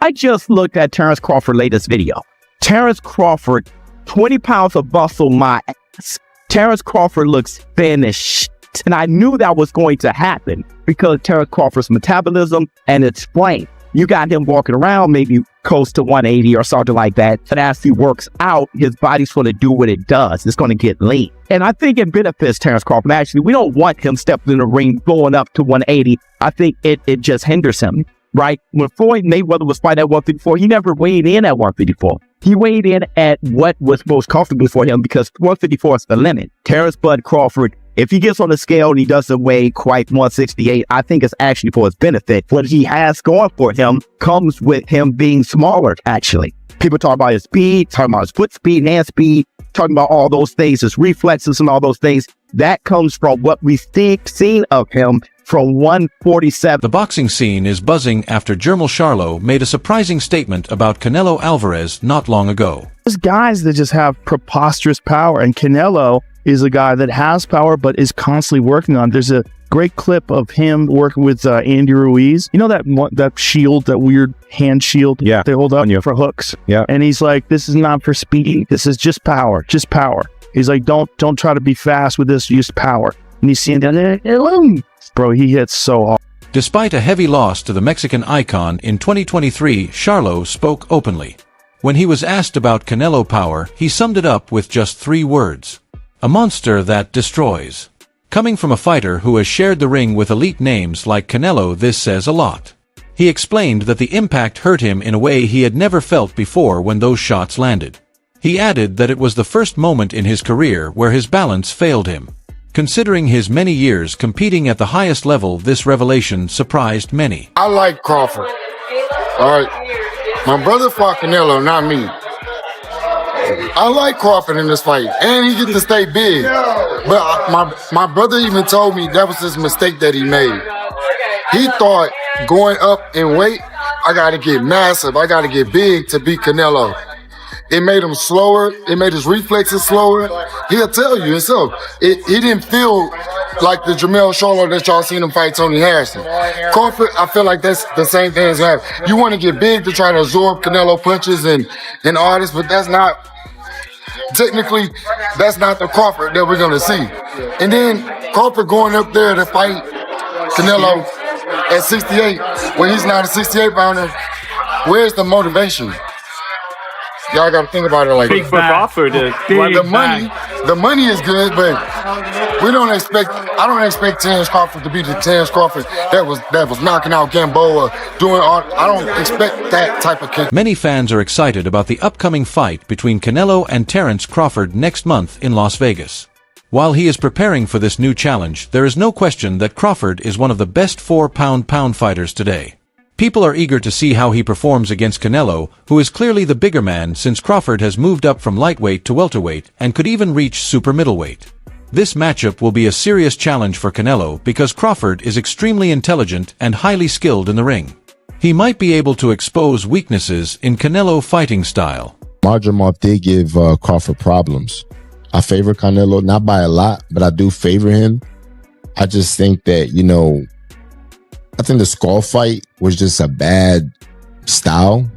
I just looked at Terence Crawford's latest video. Terence Crawford, 20 pounds of muscle, my ass. Terence Crawford looks finished. And I knew that was going to happen because Terence Crawford's metabolism and its frame. You got him walking around maybe close to 180 or something like that. And as he works out, his body's going to do what it does. It's going to get lean. And I think it benefits Terence Crawford. Actually, we don't want him stepping in the ring, going up to 180. I think it just hinders him, right? When Floyd Mayweather was fighting at 154, he never weighed in at 154. He weighed in at what was most comfortable for him because 154 is the limit. Terence Bud Crawford, if he gets on the scale and he doesn't weigh quite 168, I think it's actually for his benefit. What he has going for him comes with him being smaller, actually. People talk about his speed, talking about his foot speed, hand speed, talking about all those things, his reflexes and all those things. That comes from what we've seen of him from 147. The boxing scene is buzzing after Jermell Charlo made a surprising statement about Canelo Alvarez not long ago. There's guys that just have preposterous power, and Canelo is a guy that has power but is constantly working on. There's a great clip of him working with Andy Ruiz. You know that shield, that weird hand shield they hold up for hooks? Yeah. And he's like, this is not for speed. This is just power. Just power. He's like, don't try to be fast with this, just power. And you see him down there, bro, he hits so hard. Despite a heavy loss to the Mexican icon in 2023, Charlo spoke openly. When he was asked about Canelo power, he summed it up with just 3 words. A monster that destroys. Coming from a fighter who has shared the ring with elite names like Canelo, this says a lot. He explained that the impact hurt him in a way he had never felt before when those shots landed. He added that it was the first moment in his career where his balance failed him. Considering his many years competing at the highest level, this revelation surprised many. I like Crawford. All right. My brother fought Canelo, not me. I like Crawford in this fight, and he gets to stay big. But my brother even told me that was his mistake that he made. He thought going up in weight, I got to get massive, I got to get big to beat Canelo. It made him slower. It made his reflexes slower. He'll tell you himself. He didn't feel like the Jermell Charlo that y'all seen him fight Tony Harrison. Crawford, I feel like that's the same thing as happening. You want to get big to try to absorb Canelo punches and all this, but that's not, technically, that's not the Crawford that we're going to see. And then Crawford going up there to fight Canelo at 68, when he's not a 68-pounder, where's the motivation? Y'all got to think about it like big for Crawford. The money is good, but I don't expect Terence Crawford to be the Terence Crawford that was knocking out Gamboa, doing all. I don't expect that type of kick. Many fans are excited about the upcoming fight between Canelo and Terence Crawford next month in Las Vegas. While he is preparing for this new challenge, there is no question that Crawford is one of the best 4-pound fighters today. People are eager to see how he performs against Canelo, who is clearly the bigger man since Crawford has moved up from lightweight to welterweight and could even reach super middleweight. This matchup will be a serious challenge for Canelo because Crawford is extremely intelligent and highly skilled in the ring. He might be able to expose weaknesses in Canelo fighting style. Jermell did give Crawford problems. I favor Canelo, not by a lot, but I do favor him. I just think that, I think the skull fight was just a bad style.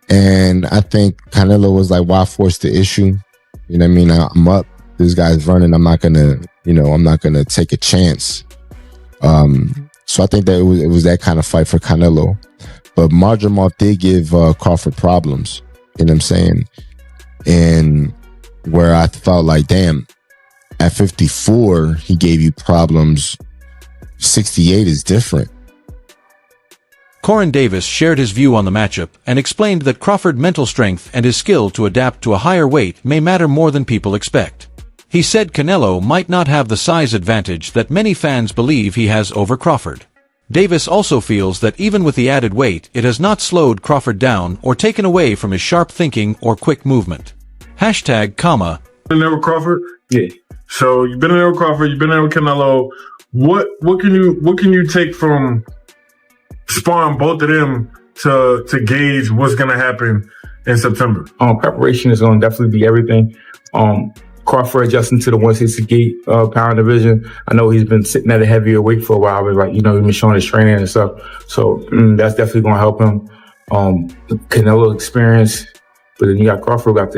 And I think Canelo was like, why force the issue? You know what I mean? I'm up. This guy's running. I'm not going to take a chance. So I think that it was that kind of fight for Canelo. But Jermell did give Crawford problems. You know what I'm saying? And where I felt like, damn, at 54, he gave you problems. 68 is different. Corin Davis shared his view on the matchup and explained that Crawford's mental strength and his skill to adapt to a higher weight may matter more than people expect. He said Canelo might not have the size advantage that many fans believe he has over Crawford. Davis also feels that even with the added weight, it has not slowed Crawford down or taken away from his sharp thinking or quick movement. #, Been there with Crawford? Yeah. So you've been there with Crawford, you've been there with Canelo. What can you take from sparring both of them to gauge what's gonna happen in September? Preparation is gonna definitely be everything. Crawford adjusting to the 168 pound division. I know he's been sitting at a heavier weight for a while, but he's been showing his training and stuff. So that's definitely gonna help him. Canelo experience, but then you got Crawford got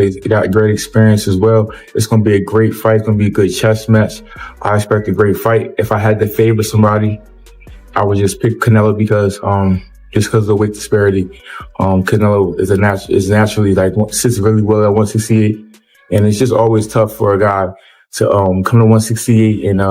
great experience as well. It's going to be a great fight. It's going to be a good chess match. I expect a great fight. If I had to favor somebody, I would just pick Canelo because just because of the weight disparity. Canelo is naturally like sits really well at 168, and it's just always tough for a guy to come to 168 and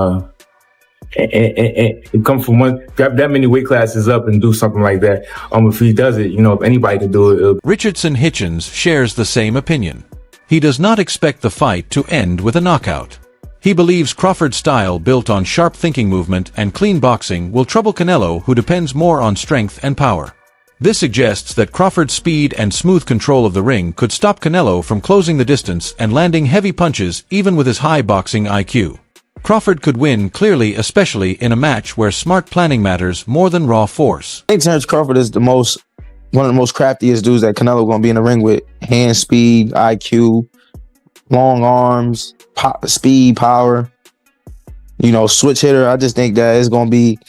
come from that many weight classes up and do something like that. If he does it, if anybody could do it. Richardson Hitchens shares the same opinion. He does not expect the fight to end with a knockout. He believes Crawford's style, built on sharp thinking movement and clean boxing, will trouble Canelo, who depends more on strength and power. This suggests that Crawford's speed and smooth control of the ring could stop Canelo from closing the distance and landing heavy punches even with his high boxing IQ. Crawford could win clearly, especially in a match where smart planning matters more than raw force. I think Terence Crawford is one of the most craftiest dudes that Canelo going to be in the ring with. Hand speed, IQ, long arms, speed, power. Switch hitter. I just think that it's going to be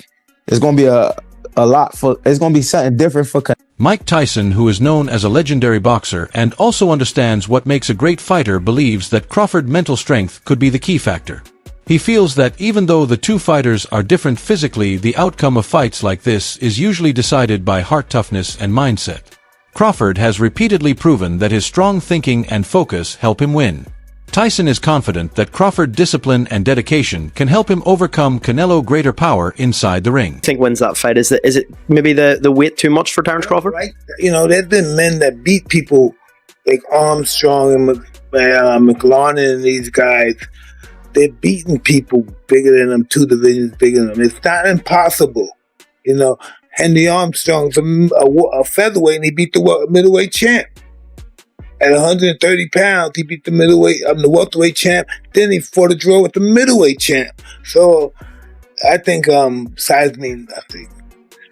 something different for Canelo. Mike Tyson, who is known as a legendary boxer and also understands what makes a great fighter, believes that Crawford's mental strength could be the key factor. He feels that even though the two fighters are different physically, the outcome of fights like this is usually decided by heart toughness and mindset. Crawford has repeatedly proven that his strong thinking and focus help him win. Tyson is confident that Crawford's discipline and dedication can help him overcome Canelo's greater power inside the ring. I think wins that fight. Is it maybe the weight too much for Terence Crawford? Right. There's been men that beat people like Armstrong and McLaren and these guys. They're beating people bigger than them, 2 divisions bigger than them. It's not impossible. Henry Armstrong's a featherweight, and he beat the middleweight champ. At 130 pounds, he beat the welterweight champ. Then he fought a draw with the middleweight champ. So I think size means nothing.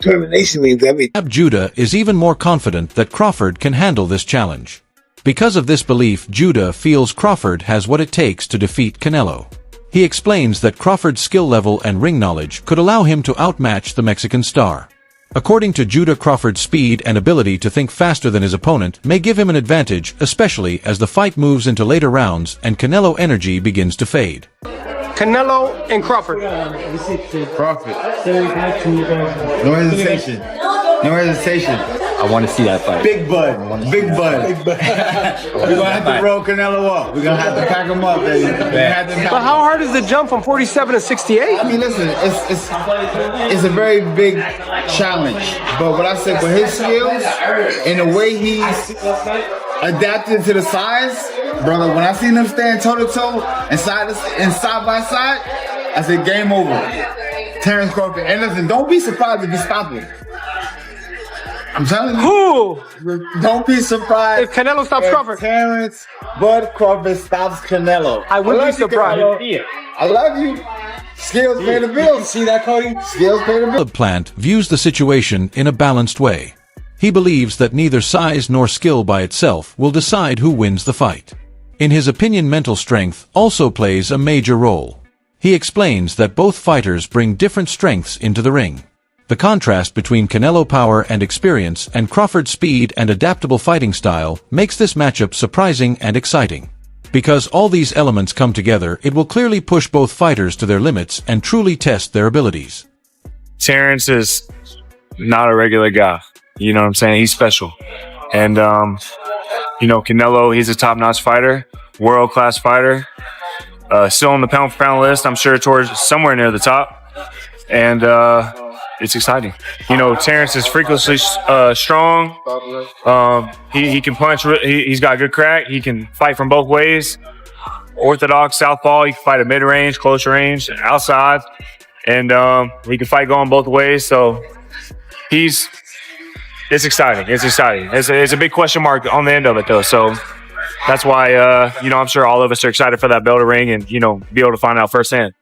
Determination means everything. Judah is even more confident that Crawford can handle this challenge. Because of this belief, Judah feels Crawford has what it takes to defeat Canelo. He explains that Crawford's skill level and ring knowledge could allow him to outmatch the Mexican star. According to Judah, Crawford's speed and ability to think faster than his opponent may give him an advantage, especially as the fight moves into later rounds and Canelo energy begins to fade. Canelo and Crawford. Crawford. No hesitation. No hesitation. I want to see that fight. Big Bud. Big Bud. We're going to have to roll Canelo up. We're going to have to pack him up, baby. But how hard is the jump from 47 to 68? I mean, listen, it's a very big challenge. But what I said, with his skills and the way he's adapted to the size, brother, when I seen him stand toe-to-toe and side by side, I said, game over. Terence Crawford. And listen, don't be surprised if he stops it. I'm telling you. Who? Don't be surprised if Canelo stops Crawford. Terence Bud Crawford stops Canelo. I wouldn't be surprised. I love you. Skills pay the bills. See that, Cody? Skills pay the bills. Plant views the situation in a balanced way. He believes that neither size nor skill by itself will decide who wins the fight. In his opinion, mental strength also plays a major role. He explains that both fighters bring different strengths into the ring. The contrast between Canelo power and experience and Crawford's speed and adaptable fighting style makes this matchup surprising and exciting. Because all these elements come together, it will clearly push both fighters to their limits and truly test their abilities. Terence is not a regular guy. You know what I'm saying? He's special. And, Canelo, he's a top-notch fighter, world-class fighter. Still on the pound-for-pound list, I'm sure towards somewhere near the top. And, it's exciting. Terence is freakishly strong. He can punch. He's got good crack. He can fight from both ways. Orthodox southpaw. He can fight at mid-range, close range, outside. And he can fight going both ways. So it's exciting. It's exciting. It's a big question mark on the end of it, though. So that's why, I'm sure all of us are excited for that bell to ring and, be able to find out firsthand.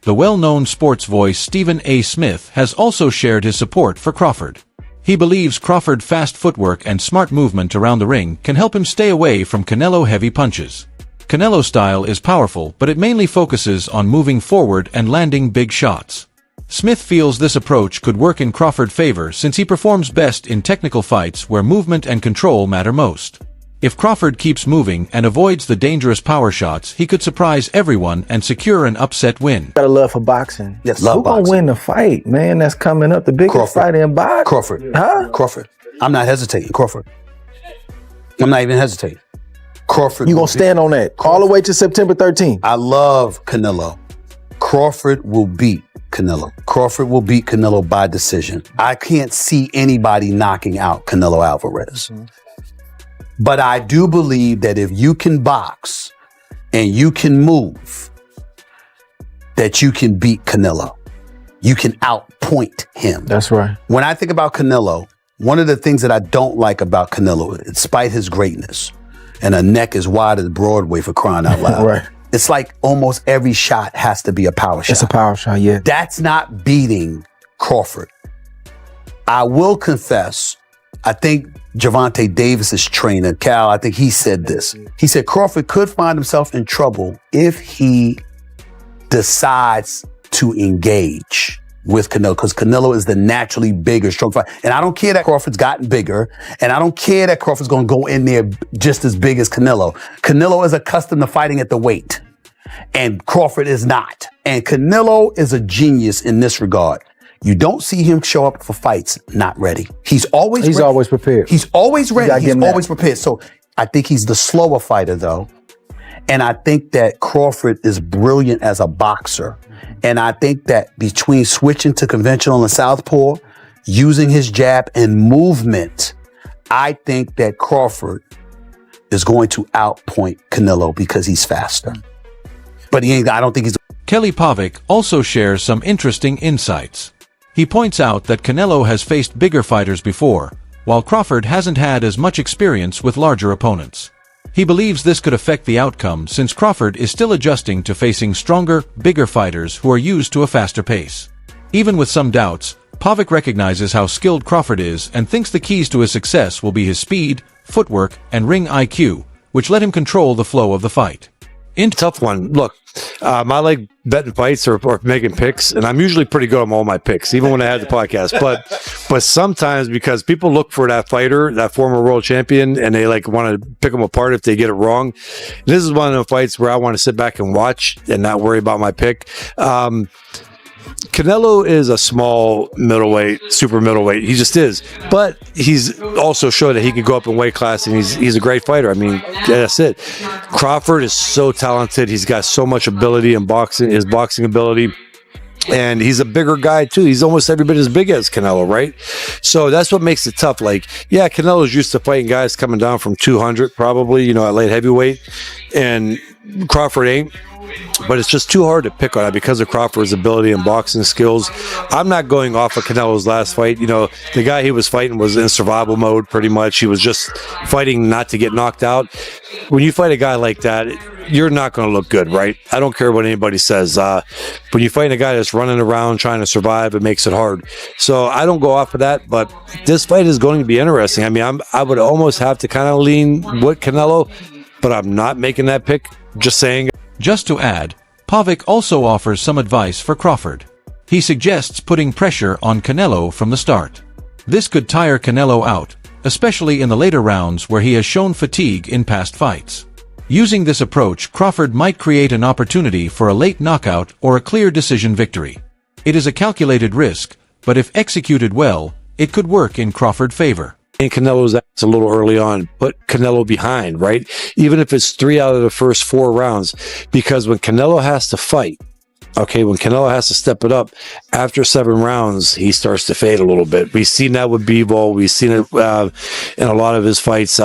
The well-known sports voice Stephen A. Smith has also shared his support for Crawford. He believes Crawford's fast footwork and smart movement around the ring can help him stay away from Canelo's heavy punches. Canelo's style is powerful, but it mainly focuses on moving forward and landing big shots. Smith feels this approach could work in Crawford's favor since he performs best in technical fights where movement and control matter most. If Crawford keeps moving and avoids the dangerous power shots, he could surprise everyone and secure an upset win. Got a love for boxing. Yes, Who gonna win the fight, man? That's coming up. The biggest fight in boxing. Crawford. Huh? Crawford. I'm not hesitating. Crawford. I'm not even hesitating. Crawford. You gonna stand on that all the way to September 13th? I love Canelo. Crawford will beat Canelo. Crawford will beat Canelo by decision. I can't see anybody knocking out Canelo Alvarez. But I do believe that if you can box and you can move, that you can beat Canelo. You can outpoint him. That's right. When I think about Canelo, one of the things that I don't like about Canelo, despite his greatness, and a neck as wide as Broadway for crying out loud. Right. It's like almost every shot has to be a power shot. It's a power shot, yeah. That's not beating Crawford. I will confess, I think Gervonta Davis's trainer, Cal, I think he said this. He said Crawford could find himself in trouble if he decides to engage with Canelo, because Canelo is the naturally bigger, strong fighter. And I don't care that Crawford's gotten bigger, and I don't care that Crawford's going to go in there just as big as Canelo. Canelo is accustomed to fighting at the weight, and Crawford is not. And Canelo is a genius in this regard. You don't see him show up for fights not ready. He's always prepared. He's always ready. He's always prepared. So I think he's the slower fighter, though. And I think that Crawford is brilliant as a boxer. And I think that between switching to conventional and southpaw, using his jab and movement, I think that Crawford is going to outpoint Canelo because he's faster. But I don't think he's... Kelly Pavic also shares some interesting insights. He points out that Canelo has faced bigger fighters before, while Crawford hasn't had as much experience with larger opponents. He believes this could affect the outcome since Crawford is still adjusting to facing stronger, bigger fighters who are used to a faster pace. Even with some doubts, Pavic recognizes how skilled Crawford is and thinks the keys to his success will be his speed, footwork, and ring IQ, which let him control the flow of the fight. Tough one. Look, I like betting fights or making picks, and I'm usually pretty good on all my picks, even when I had the podcast. But sometimes because people look for that fighter, that former world champion, and they like want to pick them apart if they get it wrong. This is one of the fights where I want to sit back and watch and not worry about my pick. Canelo is a small middleweight, super middleweight. He just is. But he's also showed that he can go up in weight class, and he's a great fighter. I mean, that's it. Crawford is so talented. He's got so much ability in boxing, his boxing ability. And he's a bigger guy, too. He's almost every bit as big as Canelo, right? So that's what makes it tough. Like, yeah, Canelo's used to fighting guys coming down from 200, probably, at light heavyweight. And Crawford ain't. But it's just too hard to pick on it because of Crawford's ability and boxing skills. I'm not going off of Canelo's last fight. The guy he was fighting was in survival mode pretty much. He was just fighting not to get knocked out. When you fight a guy like that, you're not going to look good, right? I don't care what anybody says. When you fight a guy that's running around trying to survive, it makes it hard. So I don't go off of that, but this fight is going to be interesting. I mean, I would almost have to kind of lean with Canelo, but I'm not making that pick. Just saying. Just to add, Pavic also offers some advice for Crawford. He suggests putting pressure on Canelo from the start. This could tire Canelo out, especially in the later rounds where he has shown fatigue in past fights. Using this approach, Crawford might create an opportunity for a late knockout or a clear decision victory. It is a calculated risk, but if executed well, it could work in Crawford's favor. And Canelo's a little early on, put Canelo behind, right? Even if it's 3 out of the first 4 rounds, because when Canelo has to fight, when Canelo has to step it up, after 7 rounds, he starts to fade a little bit. We've seen that with Bivol. We've seen it in a lot of his fights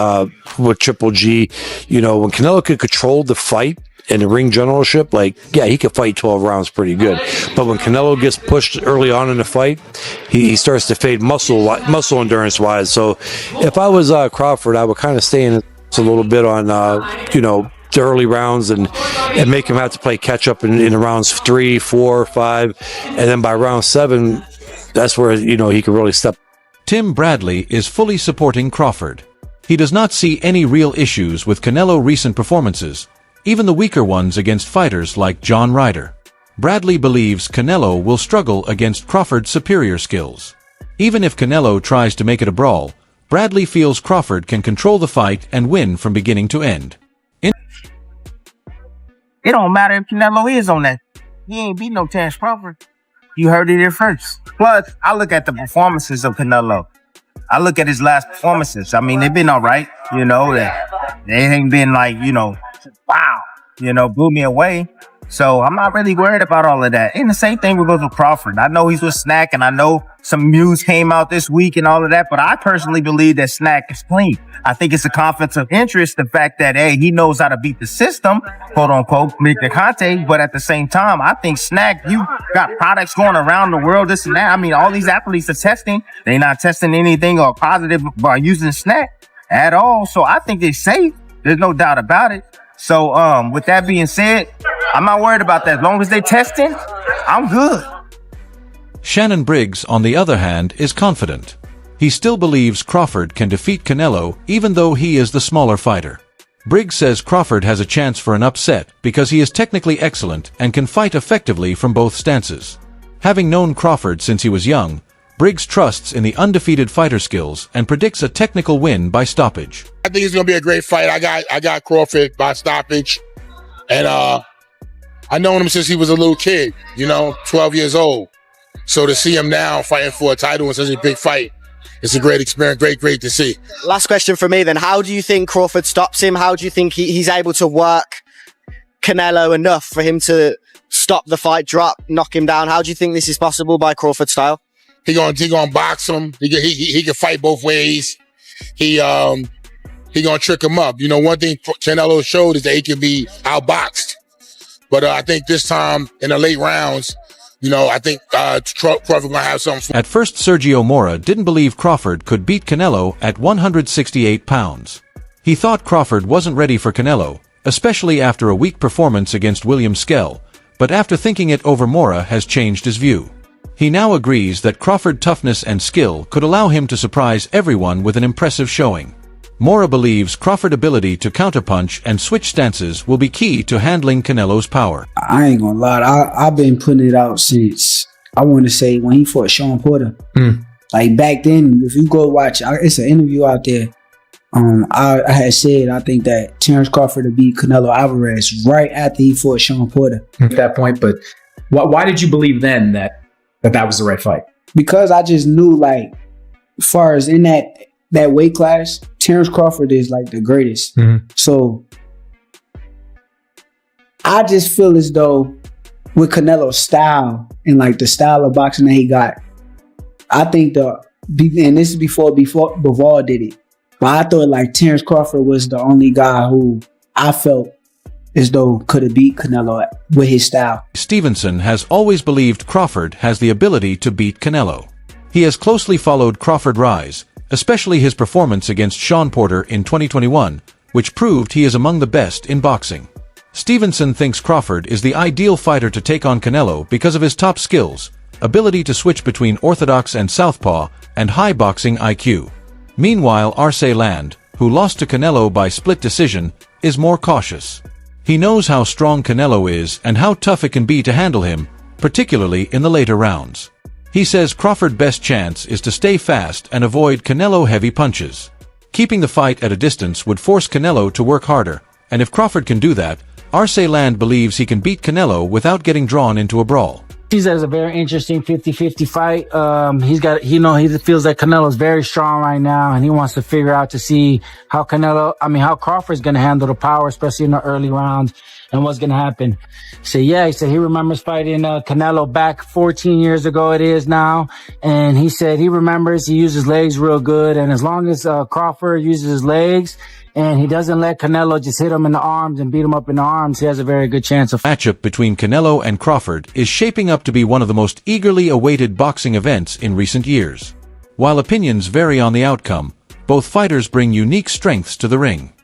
with Triple G. When Canelo could control the fight, in the ring generalship, he could fight 12 rounds pretty good. But when Canelo gets pushed early on in the fight, he starts to fade muscle endurance wise. So if I was Crawford, I would kind of stay in a little bit on, the early rounds and make him have to play catch up in the rounds 3, 4, 5. And then by round 7, that's where, he can really step. Tim Bradley is fully supporting Crawford. He does not see any real issues with Canelo's recent performances, even the weaker ones against fighters like John Ryder. Bradley believes Canelo will struggle against Crawford's superior skills. Even if Canelo tries to make it a brawl, Bradley feels Crawford can control the fight and win from beginning to end. It don't matter if Canelo is on that. He ain't beat no Terence Crawford. You heard it here first. Plus, I look at the performances of Canelo. I look at his last performances. I mean, they've been all right. You know, they ain't been like, wow, blew me away. So I'm not really worried about all of that. And the same thing goes with Crawford. I know he's with Snack, and I know some news came out this week and all of that, but I personally believe that Snack is clean. I think it's a conflict of interest, the fact that, hey, he knows how to beat the system, quote unquote, Mr. Conte, but at the same time, I think Snack, you got products going around the world, this and that. I mean, all these athletes are testing. They're not testing anything or positive by using Snack at all. So I think they're safe. There's no doubt about it. So with that being said, I'm not worried about that. As long as they're testing, I'm good. Shannon Briggs, on the other hand, is confident. He still believes Crawford can defeat Canelo even though he is the smaller fighter. Briggs says Crawford has a chance for an upset because he is technically excellent and can fight effectively from both stances. Having known Crawford since he was young, Briggs trusts in the undefeated fighter skills and predicts a technical win by stoppage. I think it's going to be a great fight. I got Crawford by stoppage. And I known him since he was a little kid, 12 years old. So to see him now fighting for a title in such a big fight, it's a great experience, great to see. Last question for me then. How do you think Crawford stops him? How do you think he's able to work Canelo enough for him to stop the fight, drop, knock him down? How do you think this is possible by Crawford style? He gonna box him. He can fight both ways. He gonna trick him up. One thing Canelo showed is that he can be outboxed. But I think this time in the late rounds, I think Crawford gonna have something. At first, Sergio Mora didn't believe Crawford could beat Canelo at 168 pounds. He thought Crawford wasn't ready for Canelo, especially after a weak performance against William Skell, but after thinking it over, Mora has changed his view. He now agrees that Crawford's toughness and skill could allow him to surprise everyone with an impressive showing. Mora believes Crawford's ability to counterpunch and switch stances will be key to handling Canelo's power. I ain't gonna lie, I've been putting it out since, I want to say, when he fought Sean Porter. Like back then, if you go watch, it's an interview out there. I had said I think that Terence Crawford would beat Canelo Alvarez right after he fought Sean Porter. At that point, but why did you believe then that was the right fight? Because I just knew, like, as far as in that weight class, Terence Crawford is like the greatest. So I just feel as though with Canelo's style and like the style of boxing that he got, I think and this is before Bivol did it, but I thought like Terence Crawford was the only guy who I felt as though could have beat Canelo with his style. Stevenson has always believed Crawford has the ability to beat Canelo. He has closely followed Crawford's rise, especially his performance against Sean Porter in 2021, which proved he is among the best in boxing. Stevenson thinks Crawford is the ideal fighter to take on Canelo because of his top skills, ability to switch between orthodox and southpaw, and high boxing IQ. Meanwhile, Arce Land, who lost to Canelo by split decision, is more cautious. He knows how strong Canelo is and how tough it can be to handle him, particularly in the later rounds. He says Crawford's best chance is to stay fast and avoid Canelo-heavy punches. Keeping the fight at a distance would force Canelo to work harder, and if Crawford can do that, Arce Land believes he can beat Canelo without getting drawn into a brawl. He says a very interesting 50-50 fight. He feels that Canelo's very strong right now, and he wants to figure out to see how Crawford's going to handle the power, especially in the early rounds, and what's going to happen. He said he remembers fighting Canelo back 14 years ago it is now, and he said he remembers he uses legs real good, and as long as Crawford uses his legs, and he doesn't let Canelo just hit him in the arms and beat him up in the arms, he has a very good chance of... Matchup between Canelo and Crawford is shaping up to be one of the most eagerly awaited boxing events in recent years. While opinions vary on the outcome, both fighters bring unique strengths to the ring.